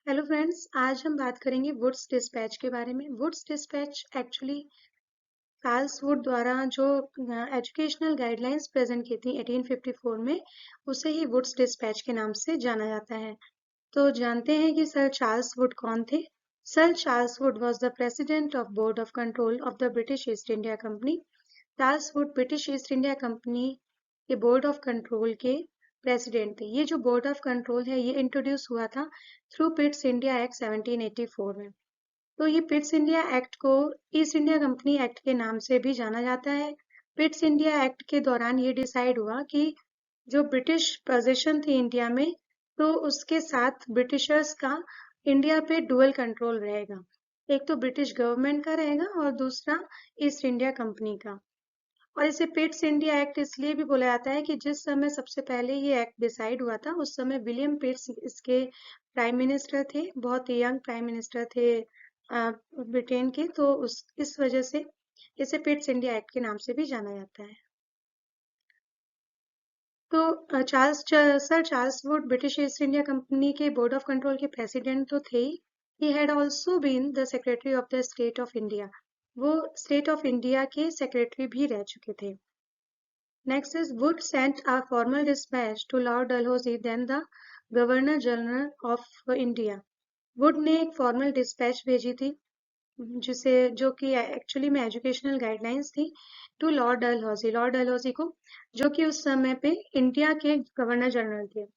Hello friends, आज हम बात करेंगे वुड्स डिस्पैच के बारे में। Wood's dispatch actually Charles Wood द्वारा जो एजुकेशनल गाइडलाइंस प्रेजेंट की थी 1854 में, उसे ही वुड्स डिस्पैच के नाम से जाना जाता है। तो जानते हैं कि सर चार्ल्स वुड कौन थे। Sir Charles would was the president of board of control of the British East India company. Charles Wood British East India Company के बोर्ड ऑफ कंट्रोल के प्रेसिडेंट थे। ये जो बोर्ड ऑफ कंट्रोल है, ये introduce हुआ था थ्रू पिट्स इंडिया एक्ट 1784 में। तो ये पिट्स इंडिया एक्ट को ईस्ट इंडिया कंपनी एक्ट के नाम से भी जाना जाता है। पिट्स इंडिया एक्ट के दौरान ये डिसाइड हुआ कि जो ब्रिटिश पोजीशन थी इंडिया में, तो उसके साथ ब्रिटिशर्स का इंडिया पे डुअल कंट्रोल रहेगा। एक तो ब्रिटिश गवर्नमेंट का रहेगा और दूसरा ईस्ट इंडिया कंपनी का। और इसे पिट्स इंडिया एक्ट इसलिए भी बोला जाता है कि जिस समय सबसे पहले ये एक्ट डिसाइड हुआ था, उस समय विलियम पिट्स इसके प्राइम मिनिस्टर थे। बहुत यंग प्राइम मिनिस्टर थे ब्रिटेन के। तो उस इस वजह से इसे पिट्स इंडिया एक्ट के नाम से भी जाना जाता है। तो sir Charles Wood British East India Company के बोर्ड ऑफ कंट्रोल के प्रेसिडेंट तो थे ही। He had also been the secretary of the state of India. वो स्टेट ऑफ इंडिया के सेक्रेटरी भी रह चुके थे। Next is Wood sent a formal dispatch to Lord Dalhousie, then the Governor General of India. Would ने एक formal dispatch भेजी थी, जिसे जो कि एक्चुअली में एजुकेशनल गाइडलाइंस थी, to Lord Dalhousie, Lord Dalhousie को, जो कि उस समय पे इंडिया के गवर्नर जनरल थे।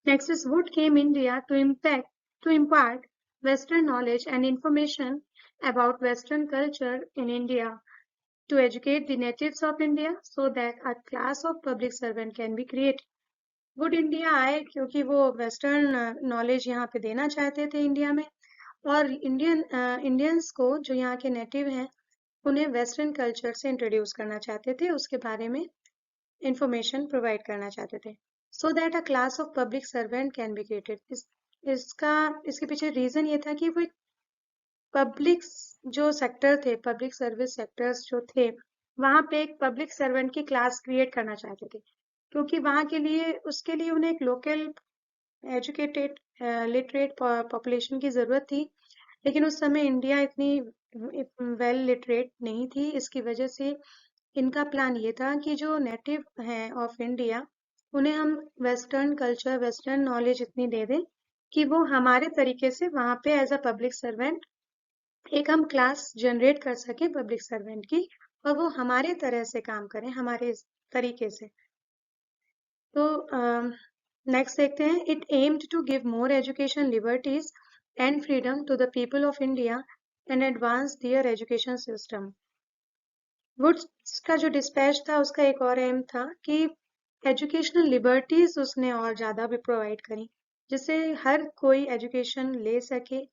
Next is Wood came India to impart western knowledge and information about western culture in India, to educate the natives of India so that a class of public servant can be created. Would India आए क्योंकि वो western knowledge यहाँ पे देना चाहते थे India में, और इंडियंस को जो यहाँ के नेटिव हैं, उन्हें वेस्टर्न कल्चर से इंट्रोड्यूस करना चाहते थे, उसके बारे में इंफॉर्मेशन प्रोवाइड करना चाहते थे, so that a class of public servant can be created. इसके पीछे रीजन ये था कि वो पब्लिक जो सेक्टर थे, पब्लिक सर्विस सेक्टर्स जो थे, वहां पे एक पब्लिक सर्वेंट की क्लास क्रिएट करना चाहते थे, क्योंकि वहां के लिए उसके लिए उन्हें एक लोकल एजुकेटेड लिटरेट पॉपुलेशन की जरूरत थी। लेकिन उस समय इंडिया इतनी वेल लिटरेट नहीं थी। इसकी वजह से इनका प्लान ये था कि जो नेटिव हैं ऑफ इंडिया, उन्हें हम वेस्टर्न कल्चर, वेस्टर्न नॉलेज इतनी दे दें कि वो हमारे तरीके से वहां पे एज अ पब्लिक सर्वेंट एक हम क्लास जनरेट कर सके पब्लिक सर्वेंट की, और वो हमारे तरह से काम करें, हमारे तरीके से। तो नेक्स्ट देखते हैं। It aimed to give more education liberties and freedom to the people of India and advance their education system. Wood's का जो डिस्पैच था, उसका एक और एम था कि एजुकेशनल लिबर्टीज उसने और ज्यादा भी प्रोवाइड करी, जिससे हर कोई एजुकेशन ले सके,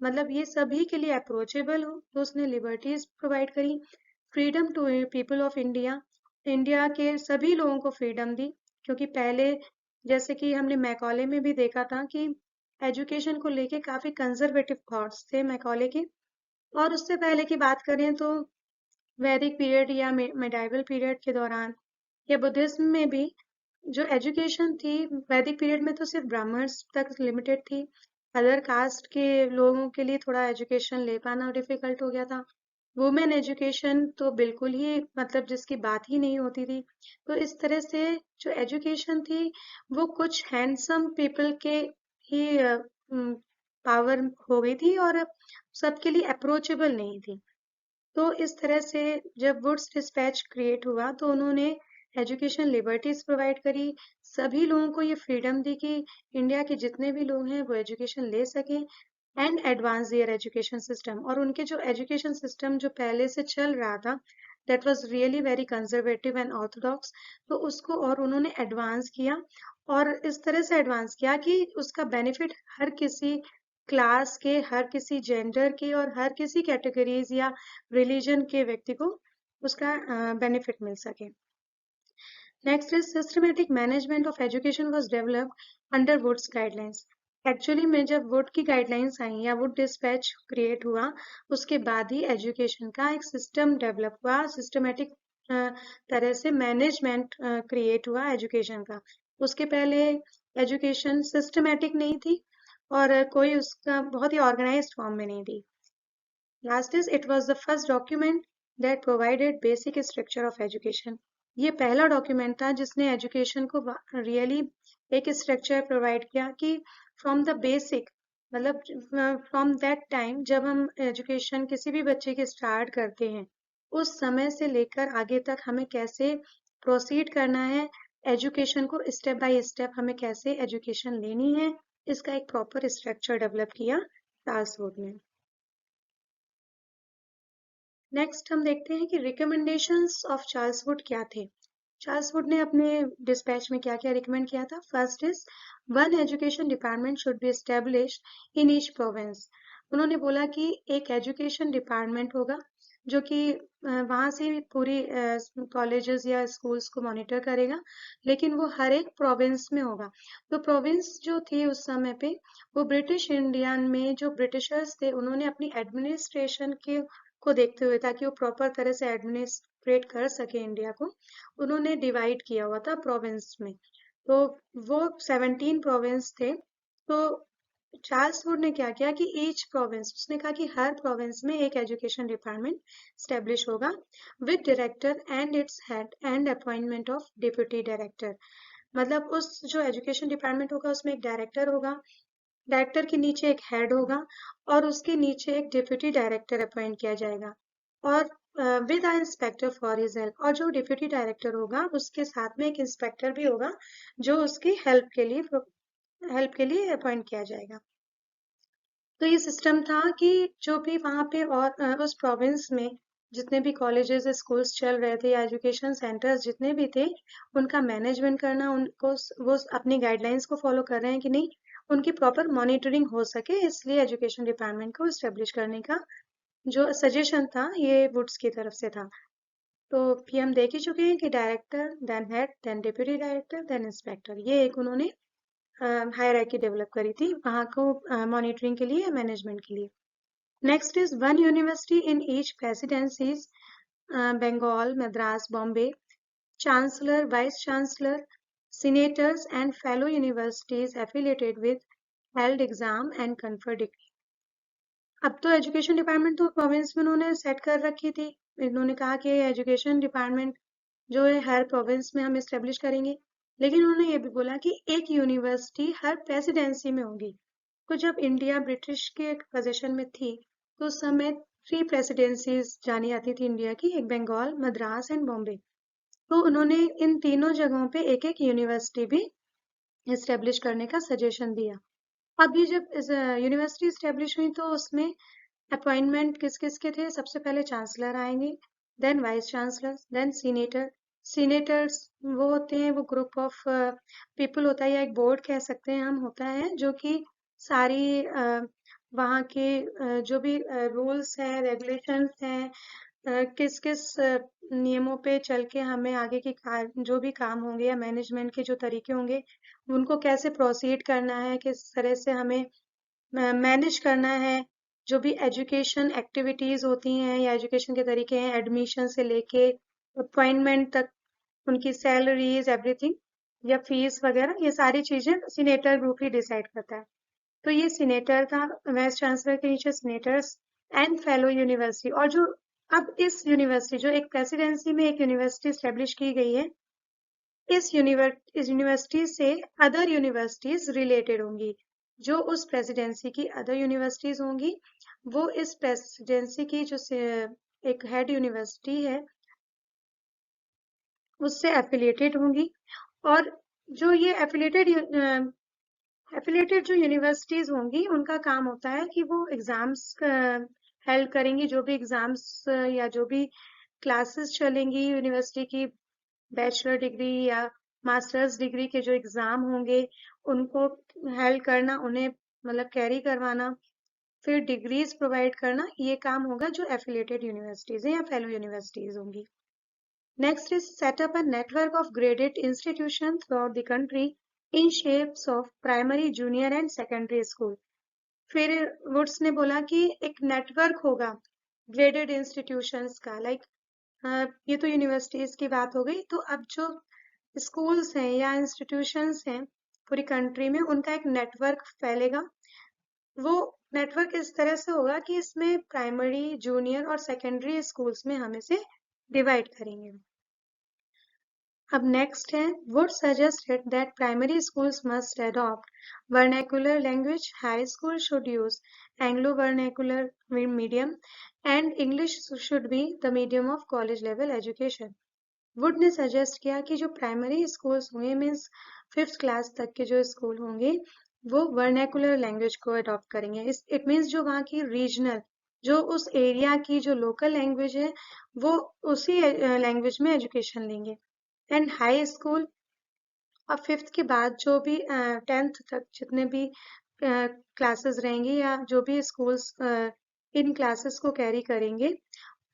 मतलब ये सभी के लिए अप्रोचेबल हो। तो उसने लिबर्टीज प्रोवाइड करी। Freedom to people of India, India के सभी लोगों को फ्रीडम दी, क्योंकि पहले जैसे कि हमने मैकॉले में भी देखा था कि एजुकेशन को लेके काफी कंजर्वेटिव थॉट्स थे मैकॉले के। और उससे पहले की बात करें तो वैदिक पीरियड या मिडाइवल पीरियड के दौरान या बुद्धिज्म में भी जो एजुकेशन थी, वैदिक पीरियड में तो सिर्फ ब्राह्मण्स तक लिमिटेड थी। अदर कास्ट के लोगों के लिए थोड़ा एजुकेशन ले पाना डिफिकल्ट हो गया था। वुमेन एजुकेशन तो बिल्कुल ही, मतलब जिसकी बात ही नहीं होती थी। तो इस तरह से जो एजुकेशन थी, वो कुछ हैंडसम पीपल के ही पावर हो गई थी, और सबके लिए अप्रोचेबल नहीं थी। तो इस तरह से जब वुड्स डिस्पैच क्रिएट हुआ, तो उन्होंने एजुकेशन लिबर्टीज प्रोवाइड करी, सभी लोगों को ये फ्रीडम दी कि इंडिया के जितने भी लोग हैं वो एजुकेशन ले सकें, and advance their education system. और उनके जो एजुकेशन सिस्टम जो पहले से चल रहा था, that was really very conservative and Orthodox, तो उसको और उन्होंने एडवांस किया। और इस तरह से एडवांस किया कि उसका बेनिफिट हर किसी क्लास के, हर किसी जेंडर के और हर किसी कैटेगरीज या रिलीजन के व्यक्ति को उसका बेनिफिट मिल सके। Next is systematic management of education was developed under Wood's guidelines. Actually में जब वुड की गाइडलाइंस आई या वुड डिस्पैच क्रिएट हुआ, उसके बाद ही एजुकेशन का एक सिस्टम डेवलप हुआ, सिस्टमेटिक तरह से मैनेजमेंट क्रिएट हुआ एजुकेशन का। उसके पहले एजुकेशन सिस्टमेटिक नहीं थी, और कोई उसका बहुत ही ऑर्गेनाइज्ड फॉर्म में नहीं थी। Last is it was the first document that provided basic structure of education. ये पहला डॉक्यूमेंट था जिसने एजुकेशन को रियली एक स्ट्रक्चर प्रोवाइड किया कि फ्रॉम द बेसिक, मतलब फ्रॉम दैट टाइम जब हम एजुकेशन किसी भी बच्चे की स्टार्ट करते हैं उस समय से लेकर आगे तक हमें कैसे प्रोसीड करना है, एजुकेशन को स्टेप बाय स्टेप हमें कैसे एजुकेशन लेनी है, इसका एक प्रॉपर स्ट्रक्चर डेवलप किया चार्ल्स वुड ने। नेक्स्ट हम देखते हैं कि रिकमेंडेशंस ऑफ चार्ल्स वुड क्या थे। चार्ल्स वुड ने अपने डिस्पैच में क्या क्या रिकमेंड किया था। First is one education department should be established in each province. उन्होंने बोला कि एक एजुकेशन डिपार्टमेंट होगा जो कि वहां से पूरी कॉलेजेस या स्कूल्स को मॉनिटर करेगा, लेकिन वो हर एक प्रोविंस में होगा। तो प्रोविंस जो थी उस समय पे वो ब्रिटिश इंडिया में जो ब्रिटिशर्स थे उन्होंने अपनी एडमिनिस्ट्रेशन के को देखते हुए, ताकि वो प्रॉपर तरह से एडमिनिस्ट्रेट कर सके इंडिया को, उन्होंने डिवाइड किया हुआ था प्रोविंस में। तो वो 17 प्रोविंस थे। तो चार्ल्स वुड ने क्या किया कि ईच प्रोविंस, उसने कहा कि हर प्रोविंस में एक एजुकेशन डिपार्टमेंट स्टेब्लिश होगा with director and its head and appointment of deputy director. मतलब उस जो एजुकेशन डिपार्टमेंट होगा उसमें एक डायरेक्टर होगा, डायरेक्टर के नीचे एक हेड होगा और उसके नीचे एक डिप्यूटी डायरेक्टर अपॉइंट किया जाएगा और with inspector for his help. और जो डिप्यूटी डायरेक्टर होगा उसके साथ में एक इंस्पेक्टर भी होगा जो उसकी हेल्प के लिए अपॉइंट किया जाएगा। तो ये सिस्टम था कि जो भी वहाँ पे और उस प्रोविंस में जितने भी कॉलेजेस स्कूल्स चल रहे थे या एजुकेशन सेंटर्स जितने भी थे, उनका मैनेजमेंट करना, उनको वो अपनी गाइडलाइंस को फॉलो कर रहे हैं कि नहीं, उनकी प्रॉपर मॉनिटरिंग हो सके, इसलिए एजुकेशन डिपार्टमेंट को एस्टेब्लिश करने का जो सजेशन था ये वुड्स की तरफ से था। तो भी हम देख ही चुके हैं कि director, then head, then deputy director, then inspector, ये एक उन्होंने हायरार्की डेवलप करी थी वहाँ को मॉनिटरिंग के लिए, मैनेजमेंट के लिए। Next is one university in each presidencies, Bengal, Madras, Bombay, chancellor, vice chancellor, senators and fellow universities affiliated with held exam and confer degree। अब तो एजुकेशन डिपार्टमेंट तो प्रोविंस में उन्होंने सेट कर रखी थी। इन्होंने कहा कि एजुकेशन डिपार्टमेंट जो है हर प्रोविंस में हम इस्टेब्लिश करेंगे, लेकिन उन्होंने ये भी बोला कि एक यूनिवर्सिटी हर प्रेसिडेंसी में होगी। तो जब इंडिया ब्रिटिश के पोजीशन में थी तो उस समय 3 प्रेसिडेंसीज जानी जाती थी इंडिया की, एक बंगाल, मद्रास एंड बॉम्बे। तो उन्होंने इन तीनों जगहों पे एक एक यूनिवर्सिटी भी इस्टेब्लिश करने का सजेशन दिया। अब ये जब यूनिवर्सिटी इस्टेब्लिश हुई तो उसमें अपॉइंटमेंट किस किस के थे। सबसे पहले चांसलर आएंगे, then vice chancellor, then senator. Senators वो होते हैं, वो ग्रुप ऑफ पीपल होता है या एक बोर्ड कह सकते हैं हम, होता है जो कि सारी वहाँ के जो भी रूल्स हैं, रेगुलेशंस हैं, किस किस नियमों पे चल के हमें आगे की जो भी काम होंगे या मैनेजमेंट के जो तरीके होंगे उनको कैसे प्रोसीड करना है, किस तरह से हमें मैनेज करना है, जो भी एजुकेशन एक्टिविटीज होती हैं या एजुकेशन के तरीके हैं, एडमिशन से लेके अपॉइंटमेंट तक, उनकी सैलरीज, एवरीथिंग, या फीस वगैरह, ये सारी चीजें सीनेटर ग्रुप ही डिसाइड करता है। तो ये सीनेटर था, वाइस चांसलर के नीचे सीनेटर्स एंड फेलो यूनिवर्सिटी। और जो अब इस यूनिवर्सिटी, जो एक प्रेसिडेंसी में एक यूनिवर्सिटी स्टेब्लिश की गई है, इस यूनिवर्सिटी से अदर यूनिवर्सिटीज रिलेटेड होंगी। जो उस प्रेसिडेंसी की अदर यूनिवर्सिटीज होंगी वो इस प्रेसिडेंसी की जो एक हेड यूनिवर्सिटी है उससे एफिलिएटेड होंगी। और जो ये एफिलिएटेड जो यूनिवर्सिटीज होंगी उनका काम होता है कि वो एग्जाम्स हेल्ड करेंगी, जो भी एग्जाम्स या जो भी क्लासेस चलेंगी यूनिवर्सिटी की, बैचलर डिग्री या मास्टर्स डिग्री के जो एग्जाम होंगे उनको हेल्ड करना, उन्हें मतलब कैरी करवाना, फिर डिग्रीज प्रोवाइड करना, ये काम होगा जो एफिलिएटेड यूनिवर्सिटीज हैं या फेलो यूनिवर्सिटीज होंगी। Next is set up a network of graded institutions throughout the country in shapes of primary, junior and secondary school। फिर वुड्स ने बोला कि एक नेटवर्क होगा ग्रेडेड इंस्टीट्यूशंस का, ये तो यूनिवर्सिटीज की बात हो गई। तो अब जो स्कूल्स हैं या इंस्टीट्यूशंस हैं पूरी कंट्री में उनका एक नेटवर्क फैलेगा। वो नेटवर्क इस तरह से होगा कि इसमें प्राइमरी, जूनियर और सेकेंडरी स्कूल्स में हम इसे डिवाइड करेंगे। अब नेक्स्ट है, would suggested that primary schools must adopt vernacular language, high school should use Anglo vernacular medium, and English should be the medium of college level education. Would ने suggest किया कि जो प्राइमरी स्कूल्स होंगे, means 5th class तक के जो school होंगे, वो वर्नैकुलर लैंग्वेज को अडॉप्ट करेंगे। इट मीन्स जो वहाँ की रीजनल, जो उस एरिया की जो लोकल लैंग्वेज है, वो उसी लैंग्वेज में एजुकेशन लेंगे। एंड हाई स्कूल, अब 5th के बाद जो भी 10th तक जितने भी क्लासेस रहेंगी या जो भी स्कूल्स इन क्लासेस को कैरी करेंगे,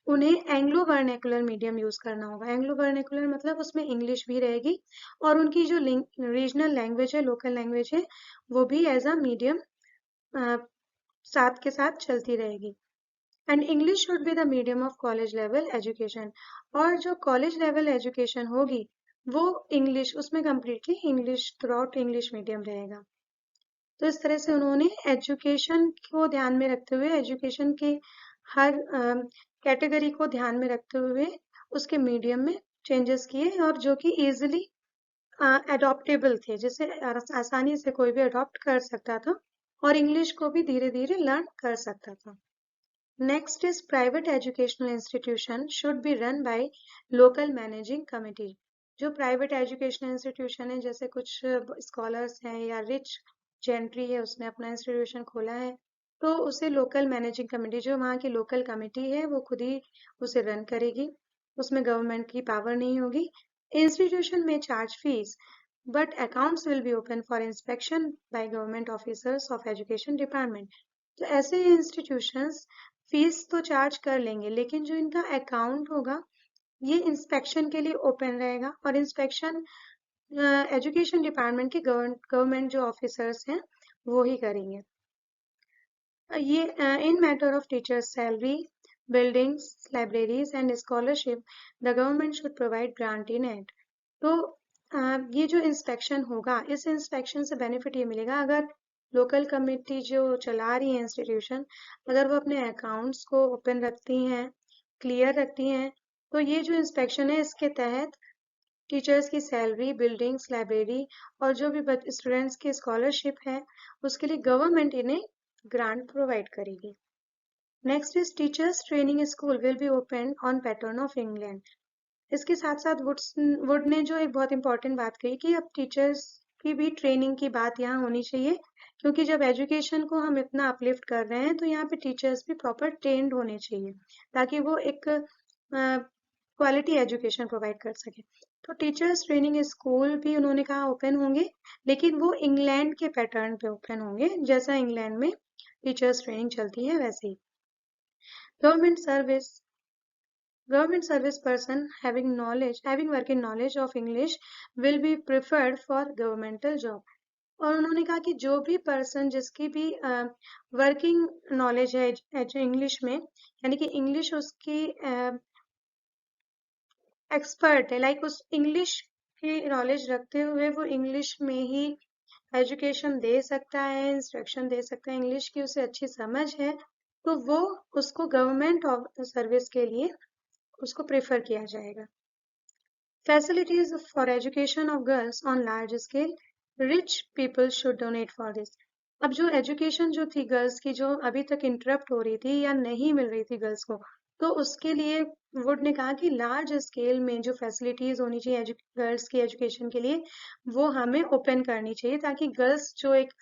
उन्हें एंग्लो वर्नेकुलर मीडियम यूज करना होगा। एंग्लो वर्नेकुलर मतलब उसमें इंग्लिश भी रहेगी और उनकी जो रीजनल लैंग्वेज है, लोकल लैंग्वेज है, वो भी एज अ मीडियम साथ के साथ चलती रहेगी। And English should be the medium of college level education, और जो कॉलेज लेवल एजुकेशन होगी वो इंग्लिश, उसमें completely English, through out English medium रहेगा। तो इस तरह से उन्होंने एजुकेशन को ध्यान में रखते हुए, एजुकेशन के हर कैटेगरी को ध्यान में रखते हुए उसके मीडियम में चेंजेस किए, और जो कि इजीली अडॉप्टेबल थे, जिसे आसानी से कोई भी अडॉप्ट कर सकता था और इंग्लिश को भी धीरे धीरे लर्न कर सकता था। Next is private educational institution should be run by local managing committee. जो प्राइवेट एजुकेशनल इंस्टीट्यूशन है, जैसे कुछ स्कॉलर्स हैं या रिच जेंट्री है, उसने अपना इंस्टीट्यूशन खोला है, तो उसे लोकल मैनेजिंग कमेटी, जो वहाँ की लोकल कमेटी है, वो खुद ही उसे रन करेगी। उसमें गवर्नमेंट की पावर नहीं होगी। इंस्टीट्यूशन में charge fees, but accounts will be open for inspection by government officers of education department. तो ऐसे इंस्टीट्यूशंस फीस तो चार्ज कर लेंगे, लेकिन जो इनका अकाउंट होगा ये इंस्पेक्शन के लिए ओपन रहेगा, और इंस्पेक्शन एजुकेशन डिपार्टमेंट के गवर्नमेंट जो ऑफिसर्स हैं वो ही करेंगे। ये इन matter of teachers salary, buildings, libraries and scholarship the government should provide grant in it. तो ये जो इंस्पेक्शन होगा, इस इंस्पेक्शन से बेनिफिट ये मिलेगा, अगर लोकल कमेटी जो चला रही है इंस्टीट्यूशन, अगर वो अपने अकाउंट्स को ओपन रखती हैं, क्लियर रखती हैं, तो ये जो इंस्पेक्शन है इसके तहत टीचर्स की सैलरी, बिल्डिंग्स, लाइब्रेरी और जो भी स्टूडेंट्स की स्कॉलरशिप है, उसके लिए गवर्नमेंट इन्हें ग्रांट प्रोवाइड करेगी। Next is teachers training school will be open on pattern of England. इसके साथ साथ वुड ने जो एक बहुत इंपॉर्टेंट बात कही कि अब टीचर्स की भी ट्रेनिंग की बात यहाँ होनी चाहिए, क्योंकि जब एजुकेशन को हम इतना अपलिफ्ट कर रहे हैं, तो यहाँ पे टीचर्स भी प्रॉपर ट्रेंड होने चाहिए, ताकि वो एक क्वालिटी एजुकेशन प्रोवाइड कर सके। तो टीचर्स ट्रेनिंग स्कूल भी उन्होंने कहा ओपन होंगे, लेकिन वो इंग्लैंड के पैटर्न पे ओपन होंगे, जैसा इंग्लैंड में टीचर्स ट्रेनिंग चलती है वैसे ही। Government service person having working knowledge of English will be preferred for governmental job। और उन्होंने कहा कि जो भी पर्सन जिसकी भी वर्किंग नॉलेज है इंग्लिश में, यानी कि इंग्लिश उसकी एक्सपर्ट है, लाइक उस इंग्लिश की नॉलेज रखते हुए वो इंग्लिश में ही एजुकेशन दे सकता है, इंस्ट्रक्शन दे सकता है, इंग्लिश की उसे अच्छी समझ है, तो वो उसको गवर्नमेंट सर्विस के लिए उसको प्रेफर किया जाएगा। Facilities for education of girls on large scale, rich people should donate for this. अब जो एजुकेशन जो थी गर्ल्स की, जो अभी तक इंटरप्ट हो रही थी या नहीं मिल रही थी गर्ल्स को, तो उसके लिए वुड ने कहा कि लार्ज स्केल में जो फैसिलिटीज होनी चाहिए गर्ल्स की एजुकेशन के लिए, वो हमें ओपन करनी चाहिए, ताकि गर्ल्स जो एक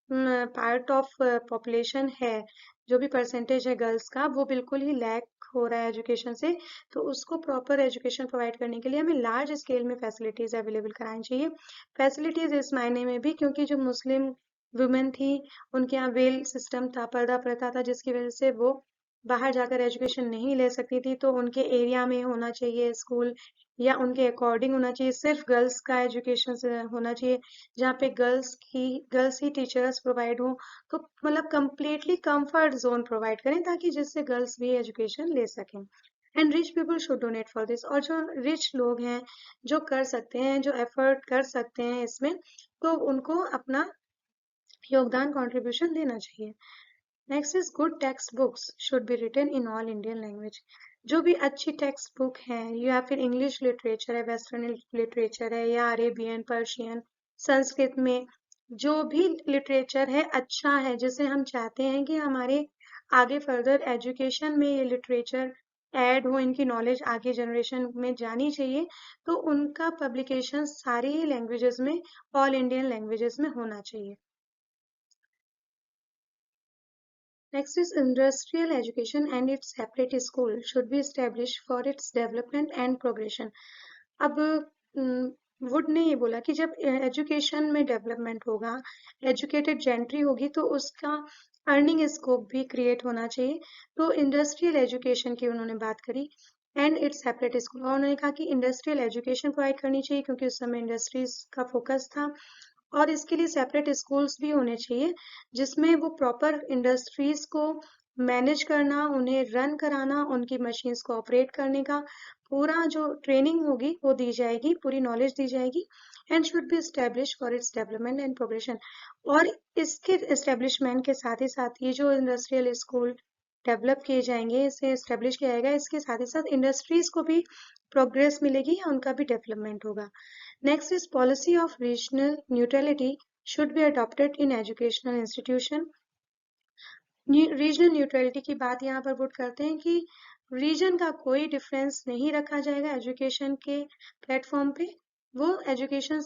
पार्ट ऑफ पॉपुलेशन है, जो भी परसेंटेज है गर्ल्स का, वो बिल्कुल ही लैक हो रहा है एजुकेशन से, तो उसको प्रॉपर एजुकेशन प्रोवाइड करने के लिए हमें लार्ज स्केल में फैसिलिटीज अवेलेबल करानी चाहिए। फैसिलिटीज इस मायने में भी क्योंकि जो मुस्लिम वुमेन थी, उनके यहाँ वेल सिस्टम था, पर्दा प्रथा था, जिसकी वजह से वो बाहर जाकर एजुकेशन नहीं ले सकती थी, तो उनके एरिया में होना चाहिए स्कूल, या उनके अकॉर्डिंग होना चाहिए, सिर्फ गर्ल्स का एजुकेशन होना चाहिए, जहाँ पे गर्ल्स ही टीचर्स प्रोवाइड हो, तो मतलब कम्प्लीटली कंफर्ट जोन प्रोवाइड करें, ताकि जिससे गर्ल्स भी एजुकेशन ले सकें। And rich people should donate for this, और जो रिच लोग हैं, जो कर सकते हैं, जो एफर्ट कर सकते हैं इसमें, तो उनको अपना योगदान कंट्रीब्यूशन देना चाहिए। Next is good text books should be written in all Indian language. जो भी अच्छी टेक्स्ट बुक है या फिर इंग्लिश लिटरेचर है, वेस्टर्न लिटरेचर है या अरेबियन, पर्शियन, संस्कृत में जो भी लिटरेचर है अच्छा है, जिसे हम चाहते हैं कि हमारे आगे फर्दर एजुकेशन में ये लिटरेचर ऐड हो, इनकी नॉलेज आगे जनरेशन में जानी चाहिए, तो उनका पब्लिकेशन सारी ही लैंग्वेजेस में, ऑल इंडियन लैंग्वेजेस में होना चाहिए। Next is industrial education and its separate school should be established for its development and progression. अब वुड ने ये बोला कि जब एजुकेशन में डेवलपमेंट होगा, एजुकेटेड जेंट्री होगी, तो उसका अर्निंग स्कोप भी क्रिएट होना चाहिए। तो इंडस्ट्रियल एजुकेशन की उन्होंने बात करी एंड इट्स सेपरेट स्कूल, और उन्होंने कहा कि इंडस्ट्रियल एजुकेशन प्रोवाइड करनी चाहिए क्योंकि उस समय इंडस्ट्रीज का फोकस था, और इसके लिए सेपरेट स्कूल्स भी होने चाहिए जिसमें वो प्रॉपर इंडस्ट्रीज को मैनेज करना, उन्हें रन कराना, उनकी मशीन्स को ऑपरेट करने का पूरा जो ट्रेनिंग होगी वो दी जाएगी, पूरी नॉलेज दी जाएगी, and should be establish for its development and progression. और इसके एस्टेब्लिशमेंट के साथ ही साथ ये जो इंडस्ट्रियल स्कूल डेवलप किए जाएंगे, इसे एस्टेब्लिश किया जाएगा, इसके साथ ही साथ इंडस्ट्रीज को भी प्रोग्रेस मिलेगी या उनका भी डेवलपमेंट होगा। Next is policy of regional neutrality should be adopted in educational institution. Regional neutrality की बात यहाँ पर पुट करते हैं कि रीजन का कोई डिफरेंस नहीं रखा जाएगा एजुकेशन के प्लेटफॉर्म पे। वो एजुकेशन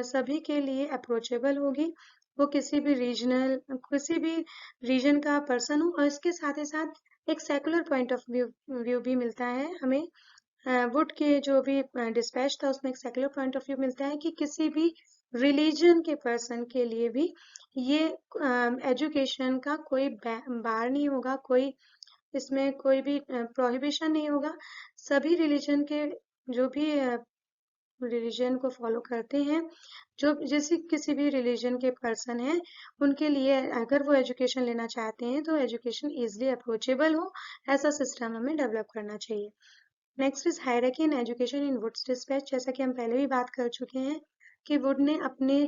सभी के लिए अप्रोचेबल होगी, वो किसी भी रीजन का पर्सन हो, और इसके साथ ही साथ एक सेकुलर पॉइंट ऑफ व्यू भी मिलता है हमें। वुड के जो भी डिस्पैच था उसमें एक सेकुलर पॉइंट ऑफ व्यू मिलता है कि किसी भी रिलीजन के पर्सन के लिए भी ये एजुकेशन का कोई बार नहीं होगा, कोई इसमें कोई भी प्रोहिबिशन नहीं होगा। सभी रिलीजन के जो भी रिलीजन को फॉलो करते हैं, जो जैसे किसी भी रिलीजन के पर्सन हैं, उनके लिए अगर वो एजुकेशन लेना चाहते हैं तो एजुकेशन इजिली अप्रोचेबल हो, ऐसा सिस्टम हमें डेवलप करना चाहिए। Next is hierarchy in education in Wood's dispatch. जैसा कि हम पहले भी बात कर चुके हैं कि वुड ने अपने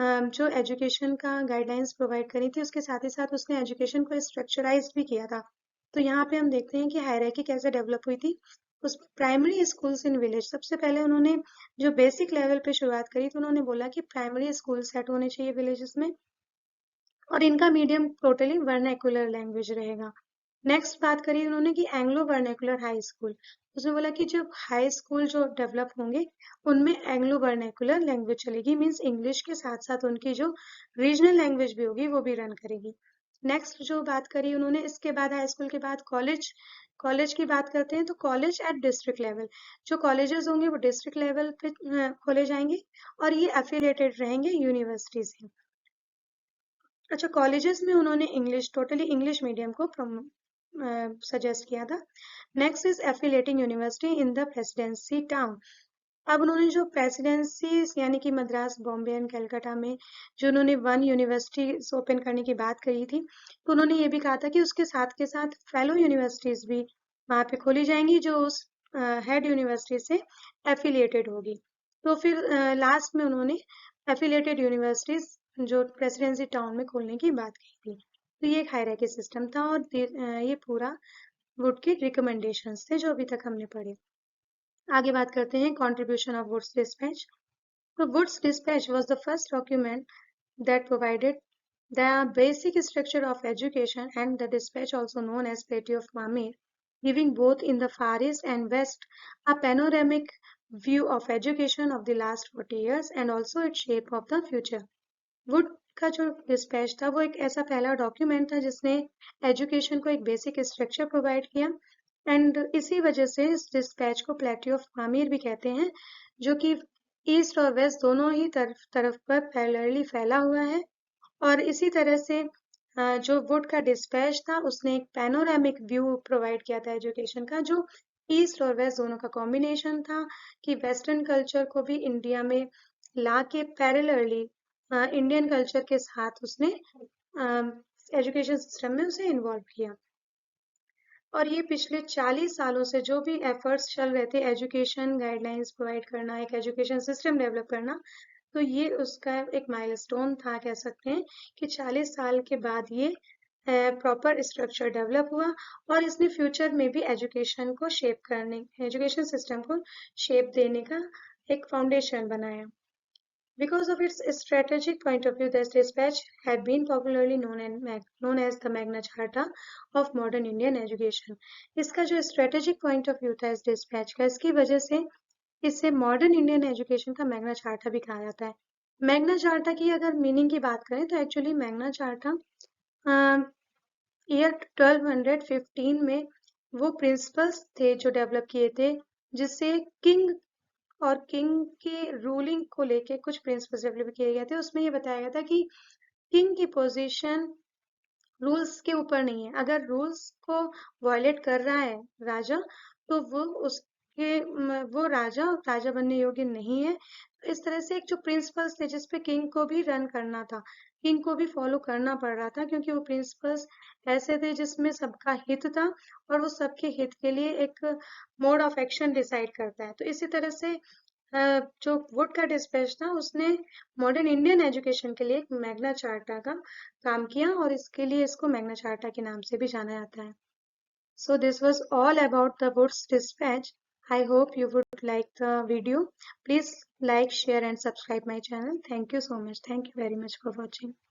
जो एजुकेशन का गाइडलाइंस प्रोवाइड करी थी, उसके साथ ही साथ उसने एजुकेशन को स्ट्रक्चराइज भी किया था। तो यहाँ पे हम देखते हैं कि हायरार्की कैसे डेवलप हुई थी। उस प्राइमरी स्कूल्स इन विलेज, सबसे पहले उन्होंने जो बेसिक लेवल पे शुरुआत करी, तो उन्होंने बोला कि प्राइमरी स्कूल सेट होने चाहिए विलेजेस में, और इनका मीडियम टोटली वर्नैक्युलर लैंग्वेज रहेगा। नेक्स्ट बात करी उन्होंने कि एंग्लो वर्नैकुलर हाई स्कूल। उसमें बोला कि जब हाई स्कूल जो डेवलप होंगे उनमें एंग्लो वर्नैकुलर लैंग्वेज चलेगी, मींस इंग्लिश के साथ साथ उनकी जो रीजनल लैंग्वेज भी होगी वो भी रन करेगी। नेक्स्ट जो बात करी उन्होंने, इसके बाद हाई स्कूल के बाद कॉलेज, कॉलेज की बात करते हैं तो कॉलेज एट डिस्ट्रिक्ट लेवल, जो कॉलेजेस होंगे वो डिस्ट्रिक्ट लेवल पे खोले जाएंगे और ये एफिलिएटेड रहेंगे यूनिवर्सिटी से। अच्छा, कॉलेजेस में उन्होंने इंग्लिश, टोटली इंग्लिश मीडियम को सजेस्ट किया था। Next is affiliating university in the presidency town. अब उन्होंने जो प्रेसिडेंसी यानी कि मद्रास, बॉम्बे एंड कलकत्ता में जो उन्होंने वन यूनिवर्सिटी ओपन करने की बात करी थी, तो उन्होंने ये भी कहा था कि उसके साथ के साथ फेलो यूनिवर्सिटीज भी वहाँ पे खोली जाएंगी जो उस हेड यूनिवर्सिटी से एफिलिएटेड होगी। तो फिर लास्ट में उन्होंने एफिलिएटेड यूनिवर्सिटीज जो प्रेसिडेंसी टाउन में खोलने की बात की थी। तो ये एक हायरार्की सिस्टम था, और ये पूरा वुड के रिकमेंडेशंस थे जो अभी तक हमने पढ़े। आगे बात करते हैं कंट्रीब्यूशन ऑफ वुड्स डिस्पैच। तो Wood's dispatch was the first document that provided the basic structure of education, and the dispatch also known as Plateau of Pamir, giving both in the Far East and West a panoramic view of education of the last 40 years and also its shape of the future. Would का जो dispatch था वो एक ऐसा पहला document था जिसने education को एक बेसिक स्ट्रक्चर प्रोवाइड किया, एंड इसी वजह से इस डिस्पैच को प्लेट्यू ऑफ पामीर भी कहते हैं, जो कि ईस्ट और वेस्ट दोनों ही तरफ पर पैरेलली फैला हुआ है। और इसी तरह से जो वुड का डिस्पैच था उसने एक पैनोरामिक व्यू प्रोवाइड किया था एजुकेशन का, जो ईस्ट और वेस्ट दोनों का कॉम्बिनेशन था, कि वेस्टर्न कल्चर को भी इंडिया में ला के पैरेलली इंडियन कल्चर के साथ उसने एजुकेशन सिस्टम में उसे इन्वॉल्व किया। और ये पिछले 40 सालों से जो भी एफर्ट्स चल रहे थे एजुकेशन गाइडलाइंस प्रोवाइड करना, एक एजुकेशन सिस्टम डेवलप करना, तो ये उसका एक माइलस्टोन था, कह सकते हैं कि 40 साल के बाद ये प्रॉपर स्ट्रक्चर डेवलप हुआ और इसने फ्यूचर में भी एजुकेशन सिस्टम को शेप देने का एक फाउंडेशन बनाया. Because of its strategic point of view, this dispatch had been popularly known as the Magna Carta of modern Indian education. इसका जो strategic point of view था इस dispatch का, इसकी वजह से इसे मॉडर्न इंडियन एजुकेशन का मैग्ना चार्टा भी कहा जाता है. मैग्ना चार्टा की अगर मीनिंग की बात करें तो एक्चुअली मैग्ना चार्टा ईयर 1215 में वो प्रिंसिपल्स थे जो डेवलप किए थे, जिससे किंग और किंग के रूलिंग को लेके कुछ प्रिंसिपल्स डेवलप किए गए थे. उसमें ये बताया गया था कि किंग की पोजीशन रूल्स के ऊपर नहीं है. अगर रूल्स को वायलेट कर रहा है राजा, तो वो राजा बनने योग्य नहीं है. इस तरह से एक जो प्रिंसिपल्स थे जिसपे किंग को भी रन करना था, किंग को भी फॉलो करना पड़ रहा था, क्योंकि वो प्रिंसिपल्स ऐसे थे जिसमें सबका हित था और वो सबके हित के लिए एक मोड ऑफ एक्शन डिसाइड करता है. तो इसी तरह से जो वुड का डिस्पैच था उसने मॉडर्न इंडियन एजुकेशन के लिए एक मैग्ना चार्टा का काम किया और इसके लिए इसको मैग्ना चार्टा के नाम से भी जाना जाता है. So this was all about the Woods dispatch. I hope you would like the video. Please like, share and subscribe my channel. Thank you so much. Thank you very much for watching.